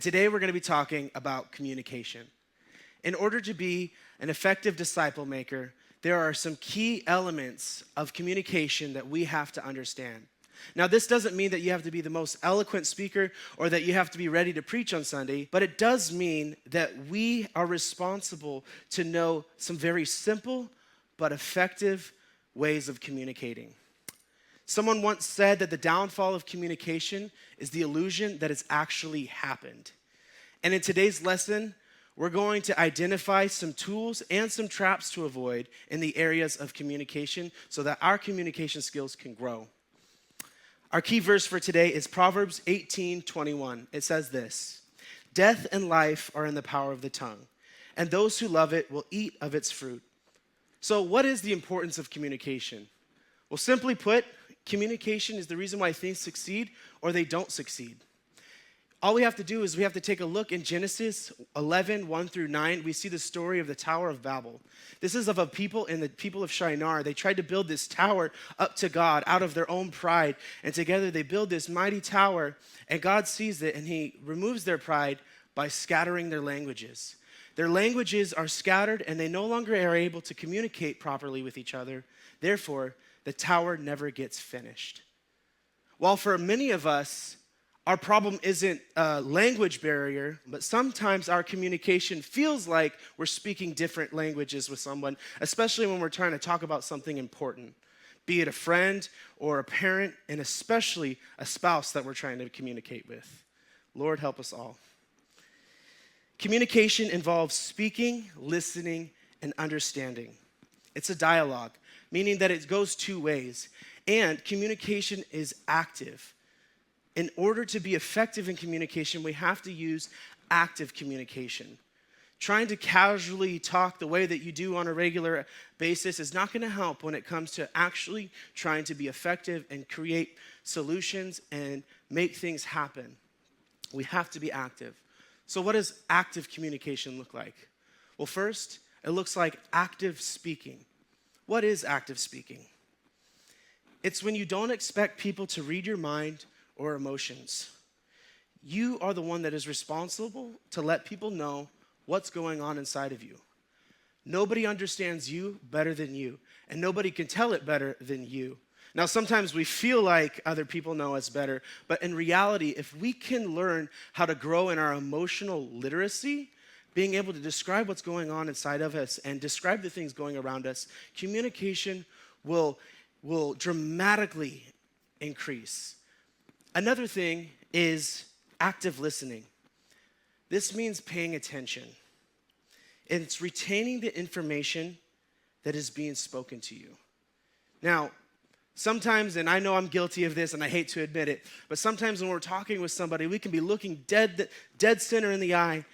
Today, we're going to be talking about communication. In order to be an effective disciple maker, there are some key elements of communication that we have to understand. Now, this doesn't mean that you have to be the most eloquent speaker or that you have to be ready to preach on Sunday, but it does mean that we are responsible to know some very simple but effective ways of communicating. Someone once said that the downfall of communication is the illusion that it's actually happened. And in today's lesson, we're going to identify some tools and some traps to avoid in the areas of communication so that our communication skills can grow. Our key verse for today is Proverbs 18:21. It says this: "Death and life are in the power of the tongue, and those who love it will eat of its fruit." So what is the importance of communication? Well, simply put, communication is the reason why things succeed or they don't succeed. All we have to do is we have to take a look in Genesis 11, 1 through 9. We see the story of the Tower of Babel. This is of a people in the people of Shinar. They tried to build this tower up to God out of their own pride. And together they build this mighty tower. And God sees it and he removes their pride by scattering their languages. Their languages are scattered and they no longer are able to communicate properly with each other. Therefore, the tower never gets finished. While for many of us, our problem isn't a language barrier, but sometimes our communication feels like we're speaking different languages with someone, especially when we're trying to talk about something important, be it a friend or a parent, and especially a spouse that we're trying to communicate with. Lord, help us all. Communication involves speaking, listening, and understanding. It's a dialogue, meaning that it goes two ways, and communication is active. In order to be effective in communication, we have to use active communication. Trying to casually talk the way that you do on a regular basis is not going to help when it comes to actually trying to be effective and create solutions and make things happen. We have to be active. So what does active communication look like? Well, first, it looks like active speaking. What is active speaking? It's when you don't expect people to read your mind or emotions. You are the one that is responsible to let people know what's going on inside of you. Nobody understands you better than you, and nobody can tell it better than you. Now, sometimes we feel like other people know us better, but in reality, if we can learn how to grow in our emotional literacy, being able to describe what's going on inside of us and describe the things going around us, communication will dramatically increase. Another thing is active listening. This means paying attention. It's retaining the information that is being spoken to you. Now, sometimes, and I know I'm guilty of this and I hate to admit it, but sometimes when we're talking with somebody, we can be looking dead center in the eye,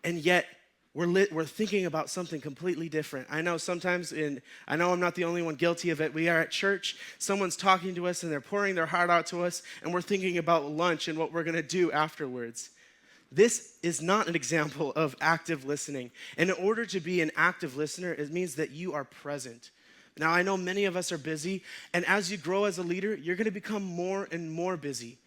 and yet we're thinking about something completely different. I know sometimes, and I know I'm not the only one guilty of it, we are at church, someone's talking to us and they're pouring their heart out to us, and we're thinking about lunch and what we're gonna do afterwards. This is not an example of active listening. And in order to be an active listener, it means that you are present. Now, I know many of us are busy, and as you grow as a leader, you're gonna become more and more busy.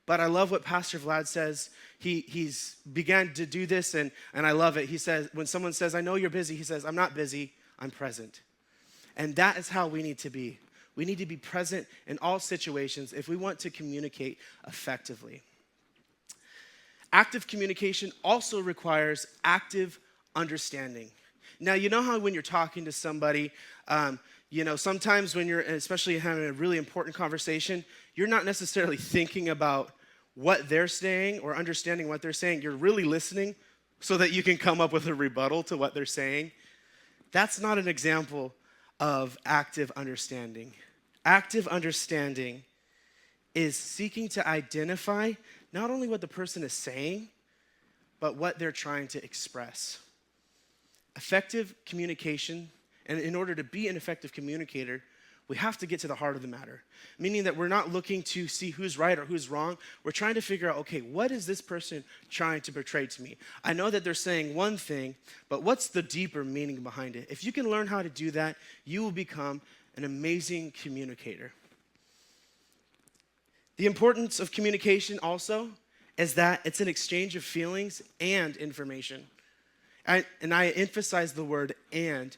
But I love what Pastor Vlad says. He's began to do this, and I love it. He says, when someone says, "I know you're busy," he says, "I'm not busy, I'm present." And that is how we need to be. We need to be present in all situations if we want to communicate effectively. Active communication also requires active understanding. Now, you know how when you're talking to somebody, sometimes when you're especially having a really important conversation, you're not necessarily thinking about what they're saying or understanding what they're saying. You're really listening so that you can come up with a rebuttal to what they're saying. That's not an example of active understanding. Active understanding is seeking to identify not only what the person is saying, but what they're trying to express. Effective communication, and in order to be an effective communicator, we have to get to the heart of the matter, meaning that we're not looking to see who's right or who's wrong. We're trying to figure out, okay, what is this person trying to portray to me? I know that they're saying one thing, but what's the deeper meaning behind it? If you can learn how to do that, you will become an amazing communicator. The importance of communication also is that it's an exchange of feelings and information. And I emphasize the word "and"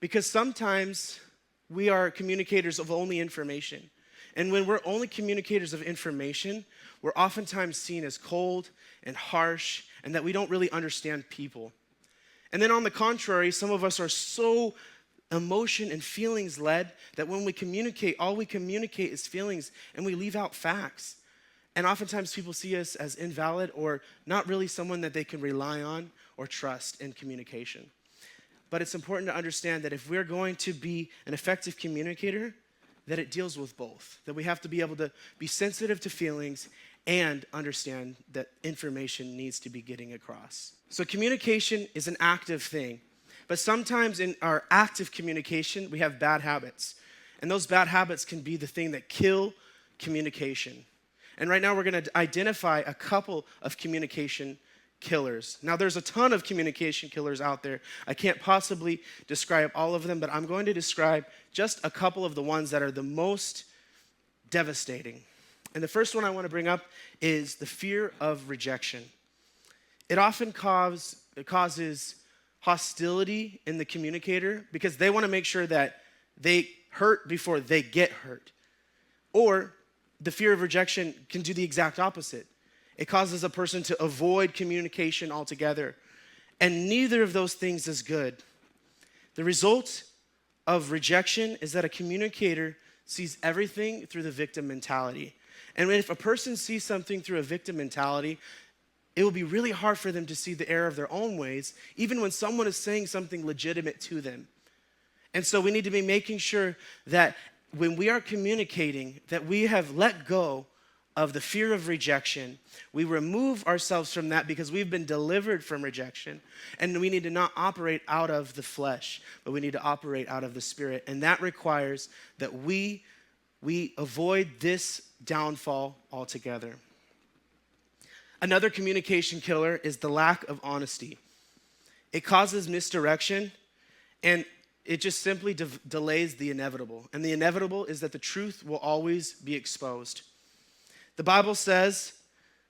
because sometimes we are communicators of only information. And when we're only communicators of information, we're oftentimes seen as cold and harsh and that we don't really understand people. And then on the contrary, some of us are so emotion and feelings led that when we communicate, all we communicate is feelings and we leave out facts. And oftentimes people see us as invalid or not really someone that they can rely on or trust in communication. But it's important to understand that if we're going to be an effective communicator, that it deals with both. That we have to be able to be sensitive to feelings and understand that information needs to be getting across. So communication is an active thing. But sometimes in our active communication, we have bad habits. And those bad habits can be the thing that kill communication. And right now we're going to identify a couple of communication killers. Now there's a ton of communication killers out there. I can't possibly describe all of them, but I'm going to describe just a couple of the ones that are the most devastating. And the first one I want to bring up is the fear of rejection. It often causes hostility in the communicator because they want to make sure that they hurt before they get hurt. Or the fear of rejection can do the exact opposite. It causes a person to avoid communication altogether. And neither of those things is good. The result of rejection is that a communicator sees everything through the victim mentality. And if a person sees something through a victim mentality, it will be really hard for them to see the error of their own ways, even when someone is saying something legitimate to them. And so we need to be making sure that when we are communicating, that we have let go of the fear of rejection. We remove ourselves from that because we've been delivered from rejection. And we need to not operate out of the flesh, but we need to operate out of the spirit. And that requires that we avoid this downfall altogether. Another communication killer is the lack of honesty. It causes misdirection, and it just simply delays the inevitable. And the inevitable is that the truth will always be exposed. The Bible says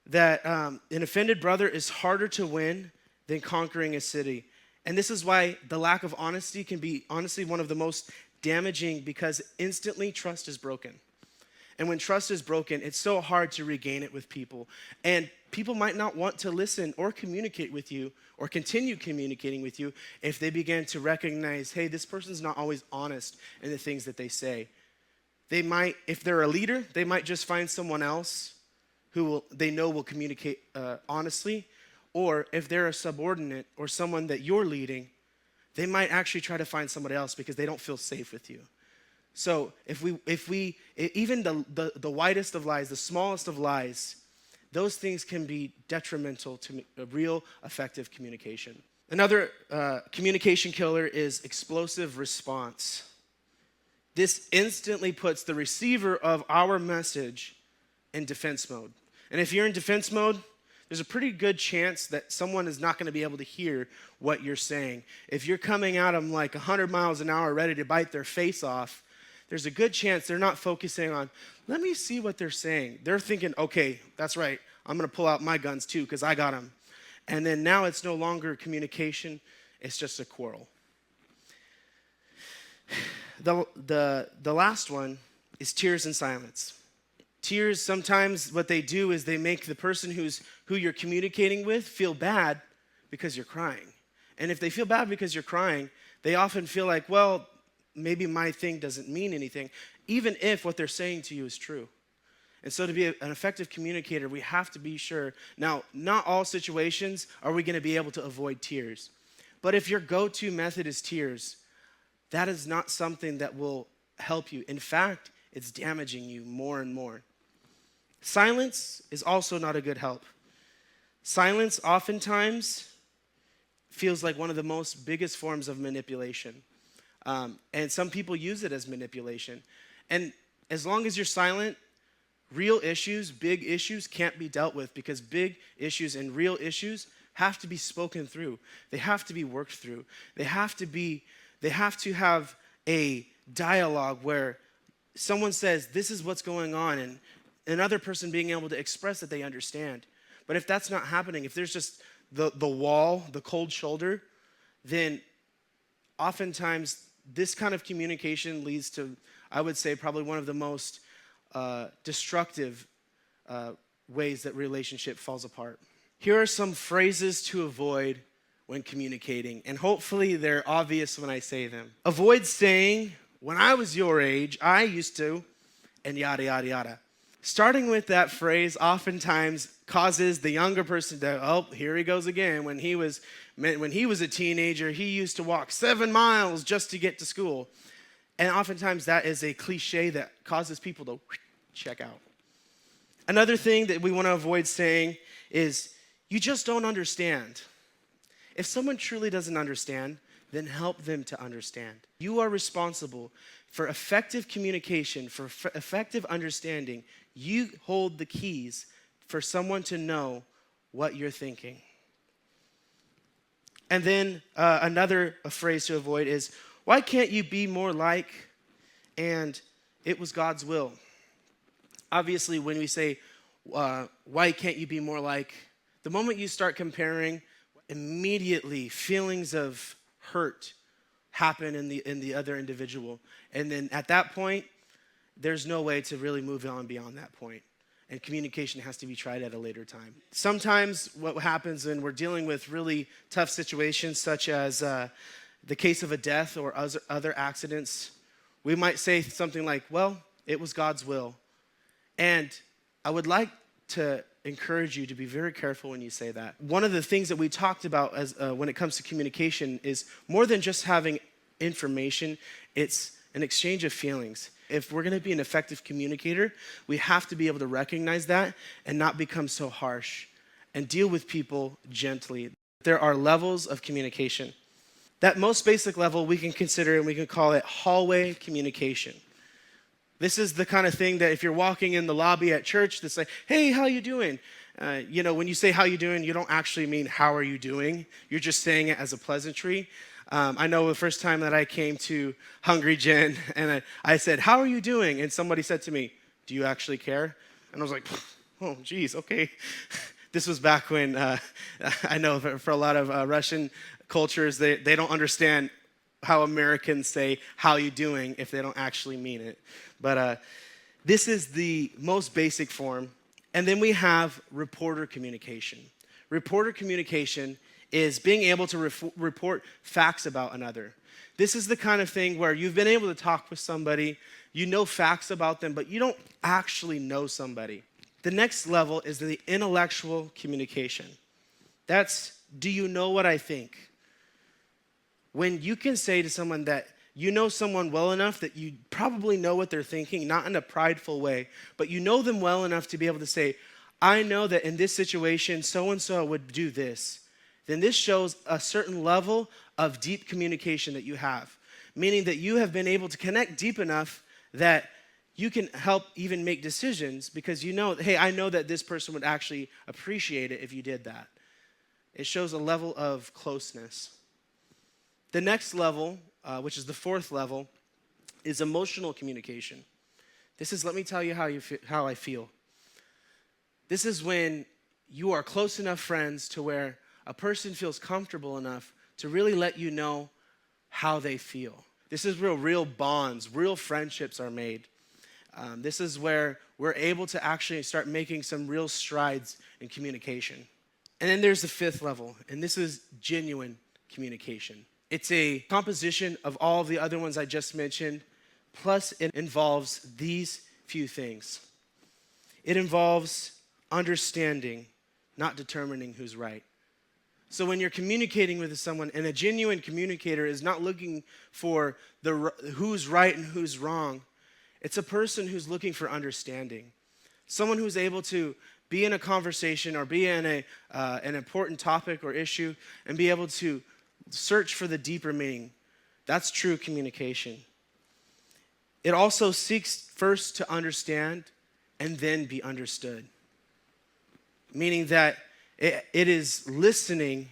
that an offended brother is harder to win than conquering a city. And this is why the lack of honesty can be honestly one of the most damaging, because instantly trust is broken. And when trust is broken, it's so hard to regain it with people. And people might not want to listen or communicate with you or continue communicating with you if they begin to recognize, hey, this person's not always honest in the things that they say. They might, if they're a leader, they might just find someone else who they know will communicate honestly. Or if they're a subordinate or someone that you're leading, they might actually try to find somebody else because they don't feel safe with you. So if we even the widest of lies, the smallest of lies, those things can be detrimental to a real effective communication. Another communication killer is explosive response. This instantly puts the receiver of our message in defense mode. And if you're in defense mode, there's a pretty good chance that someone is not going to be able to hear what you're saying. If you're coming at them like 100 miles an hour ready to bite their face off, there's a good chance they're not focusing on, let me see what they're saying. They're thinking, okay, that's right. I'm going to pull out my guns too because I got them. And then now it's no longer communication. It's just a quarrel. The last one is tears and silence. Tears, sometimes what they do is they make the person who you're communicating with feel bad because you're crying. And if they feel bad because you're crying, they often feel like, well, maybe my thing doesn't mean anything, even if what they're saying to you is true. And so to be an effective communicator, we have to be sure. Now, not all situations are we going to be able to avoid tears. But if your go-to method is tears, that is not something that will help you. In fact, it's damaging you more and more. Silence is also not a good help. Silence oftentimes feels like one of the most biggest forms of manipulation. And some people use it as manipulation. And as long as you're silent, real issues, big issues can't be dealt with, because big issues and real issues have to be spoken through. They have to be worked through. They have to have a dialogue where someone says, this is what's going on, and another person being able to express that they understand. But if that's not happening, if there's just the wall, the cold shoulder, then oftentimes this kind of communication leads to, I would say, probably one of the most destructive ways that relationship falls apart. Here are some phrases to avoid when communicating, and hopefully they're obvious when I say them. Avoid saying, when I was your age, I used to, and yada, yada, yada. Starting with that phrase oftentimes causes the younger person to, oh, here he goes again. When he was a teenager, he used to walk 7 miles just to get to school. And oftentimes that is a cliche that causes people to check out. Another thing that we want to avoid saying is, you just don't understand. If someone truly doesn't understand, then help them to understand. You are responsible for effective communication, for effective understanding. You hold the keys for someone to know what you're thinking. And then another phrase to avoid is, why can't you be more like, and it was God's will. Obviously, when we say, why can't you be more like, the moment you start comparing, immediately feelings of hurt happen in the other individual. And then at that point, there's no way to really move on beyond that point. And communication has to be tried at a later time. Sometimes what happens when we're dealing with really tough situations, such as the case of a death or other accidents, we might say something like, well, it was God's will. And I would like to encourage you to be very careful when you say that. One of the things that we talked about as when it comes to communication is more than just having information, it's an exchange of feelings. If we're going to be an effective communicator, we have to be able to recognize that and not become so harsh and deal with people gently. There are levels of communication. That most basic level we can consider, and we can call it hallway communication. This is the kind of thing that if you're walking in the lobby at church, they say, hey, how you doing? When you say how you doing, you don't actually mean how are you doing. You're just saying it as a pleasantry. I know the first time that I came to HungryGen and I said, how are you doing? And somebody said to me, do you actually care? And I was like, oh, geez, okay. This was back when I know for a lot of Russian cultures, they don't understand how Americans say, how you doing, if they don't actually mean it. But this is the most basic form. And then we have reporter communication. Reporter communication is being able to report facts about another. This is the kind of thing where you've been able to talk with somebody, you know facts about them, but you don't actually know somebody. The next level is the intellectual communication. That's, do you know what I think? When you can say to someone that you know someone well enough that you probably know what they're thinking, not in a prideful way, but you know them well enough to be able to say, I know that in this situation, so-and-so would do this. Then this shows a certain level of deep communication that you have, meaning that you have been able to connect deep enough that you can help even make decisions because you know, hey, I know that this person would actually appreciate it if you did that. It shows a level of closeness. The next level, which is the fourth level, is emotional communication. This is, let me tell you how I feel. This is when you are close enough friends to where a person feels comfortable enough to really let you know how they feel. This is where real bonds, real friendships are made. This is where we're able to actually start making some real strides in communication. And then there's the fifth level, and this is genuine communication. It's a composition of all the other ones I just mentioned, plus it involves these few things. It involves understanding, not determining who's right. So when you're communicating with someone, and a genuine communicator is not looking for who's right and who's wrong, it's a person who's looking for understanding. Someone who's able to be in a conversation or be in an important topic or issue and be able to search for the deeper meaning. That's true communication. It also seeks first to understand and then be understood. Meaning that it is listening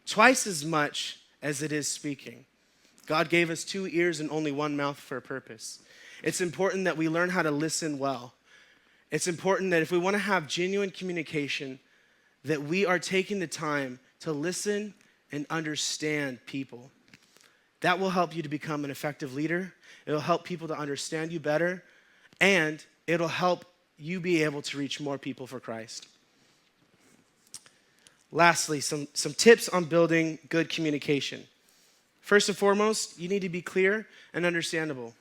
twice as much as it is speaking. God gave us 2 ears and only 1 mouth for a purpose. It's important that we learn how to listen well. It's important that if we want to have genuine communication, that we are taking the time to listen and understand people. That will help you to become an effective leader. It'll help people to understand you better, and it'll help you be able to reach more people for Christ. Lastly, some tips on building good communication. First and foremost, you need to be clear and understandable.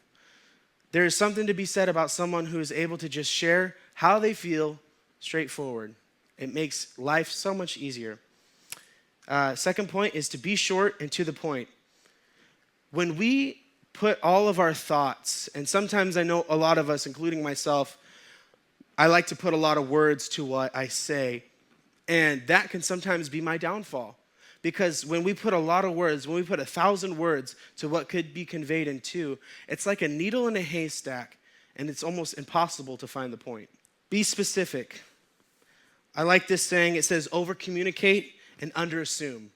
There is something to be said about someone who is able to just share how they feel straightforward. It makes life so much easier. Second point is to be short and to the point. When we put all of our thoughts, and sometimes I know a lot of us, including myself, I like to put a lot of words to what I say, and that can sometimes be my downfall. Because when we put a lot of words, when we put 1,000 words to what could be conveyed in two, it's like a needle in a haystack, and it's almost impossible to find the point. Be specific. I like this saying. It says, over-communicate and under-assume.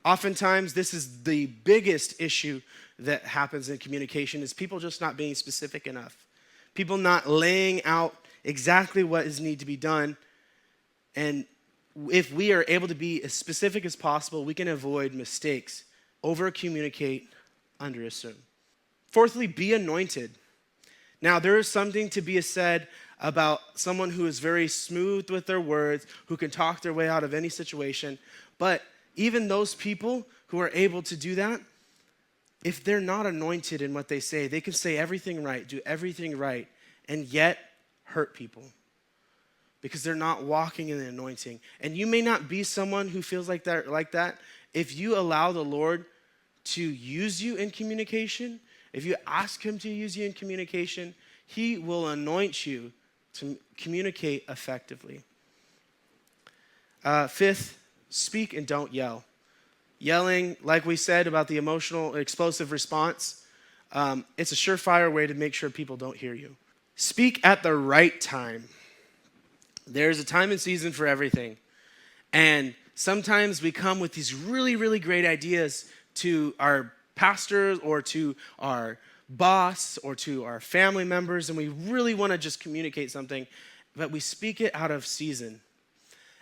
Oftentimes, this is the biggest issue that happens in communication is people just not being specific enough. People not laying out exactly what is need to be done. And if we are able to be as specific as possible, we can avoid mistakes. Over-communicate, under-assume. Fourthly, be anointed. Now, there is something to be said about someone who is very smooth with their words, who can talk their way out of any situation. But even those people who are able to do that, if they're not anointed in what they say, they can say everything right, do everything right, and yet hurt people because they're not walking in the anointing. And you may not be someone who feels like that. If you allow the Lord to use you in communication, if you ask him to use you in communication, he will anoint you to communicate effectively. Fifth, speak and don't yell. Yelling, like we said about the emotional, explosive response, it's a surefire way to make sure people don't hear you. Speak at the right time. There's a time and season for everything. And sometimes we come with these really, really great ideas to our pastors or to our boss or to our family members, and we really want to just communicate something, but we speak it out of season.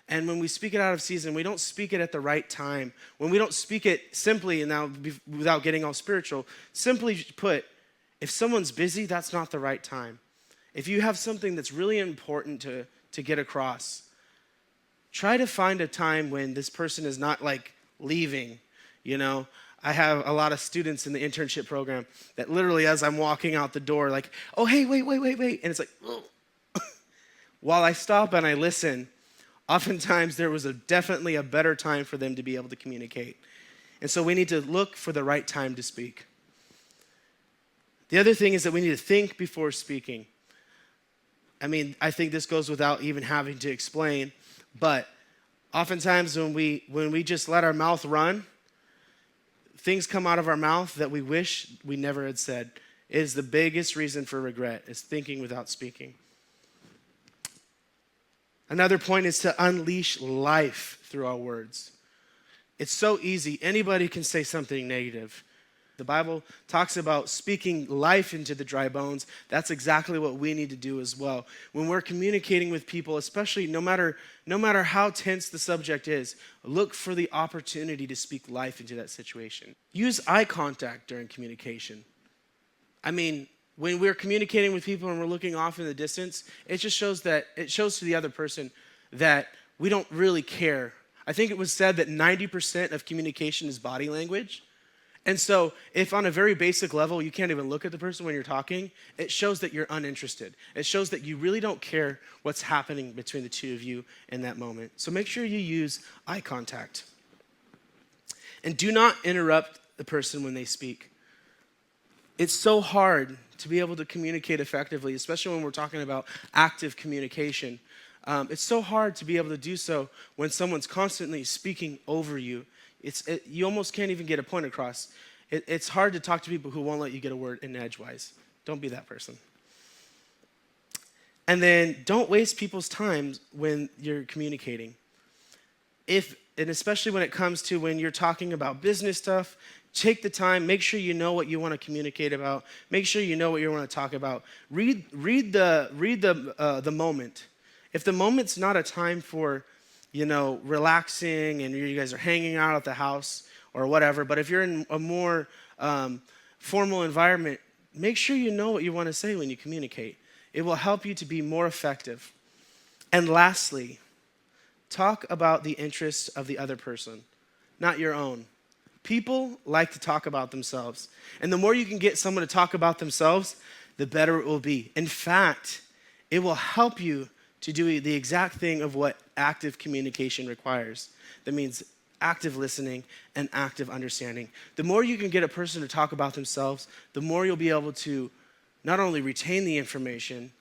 And when we speak it out of season, we don't speak it at the right time. When we don't speak it simply, and now without getting all spiritual, simply put, if someone's busy, that's not the right time. If you have something that's really important to get across, try to find a time when this person is not like leaving, you know. I have a lot of students in the internship program that literally as I'm walking out the door, like, oh, hey, wait. And it's like, oh. While I stop and I listen, oftentimes there was definitely a better time for them to be able to communicate. And so we need to look for the right time to speak. The other thing is that we need to think before speaking. I mean, I think this goes without even having to explain, but oftentimes when we just let our mouth run, things come out of our mouth that we wish we never had said. It is the biggest reason for regret, is thinking without speaking. Another point is to unleash life through our words. It's so easy. Anybody can say something negative. The Bible talks about speaking life into the dry bones. That's exactly what we need to do as well. When we're communicating with people, especially no matter how tense the subject is, look for the opportunity to speak life into that situation. Use eye contact during communication. I mean, when we're communicating with people and we're looking off in the distance, it just shows to the other person that we don't really care. I think it was said that 90% of communication is body language. And so if on a very basic level you can't even look at the person when you're talking, it shows that you're uninterested. It shows that you really don't care what's happening between the two of you in that moment. So make sure you use eye contact. And do not interrupt the person when they speak. It's so hard to be able to communicate effectively, especially when we're talking about active communication. It's so hard to be able to do so when someone's constantly speaking over you. You almost can't even get a point across. It's hard to talk to people who won't let you get a word in edgewise. Don't be that person. And then don't waste people's time when you're communicating. And especially when it comes to when you're talking about business stuff, take the time, make sure you know what you want to communicate about. Make sure you know what you want to talk about. Read the moment. If the moment's not a time for relaxing and you guys are hanging out at the house or whatever. But if you're in a more formal environment, make sure you know what you want to say when you communicate. It will help you to be more effective. And lastly, talk about the interests of the other person, not your own. People like to talk about themselves. And the more you can get someone to talk about themselves, the better it will be. In fact, it will help you to do the exact thing of what active communication requires. That means active listening and active understanding. The more you can get a person to talk about themselves, the more you'll be able to not only retain the information,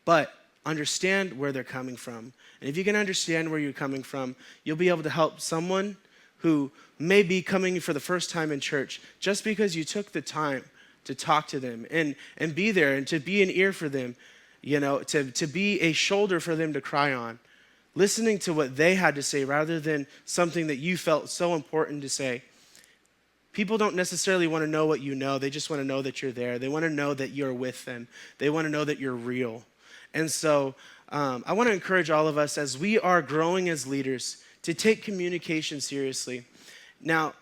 but understand where they're coming from. And if you can understand where you're coming from, you'll be able to help someone who may be coming for the first time in church just because you took the time to talk to them and be there and to be an ear for them, to be a shoulder for them to cry on. Listening to what they had to say rather than something that you felt so important to say. People don't necessarily want to know what you know. They just want to know that you're there. They want to know that you're with them. They want to know that you're real. And so I want to encourage all of us as we are growing as leaders to take communication seriously. Now,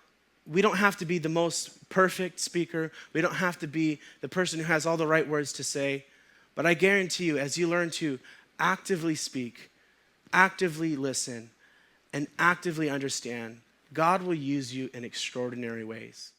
we don't have to be the most perfect speaker. We don't have to be the person who has all the right words to say. But I guarantee you, as you learn to actively speak, actively listen, and actively understand, God will use you in extraordinary ways.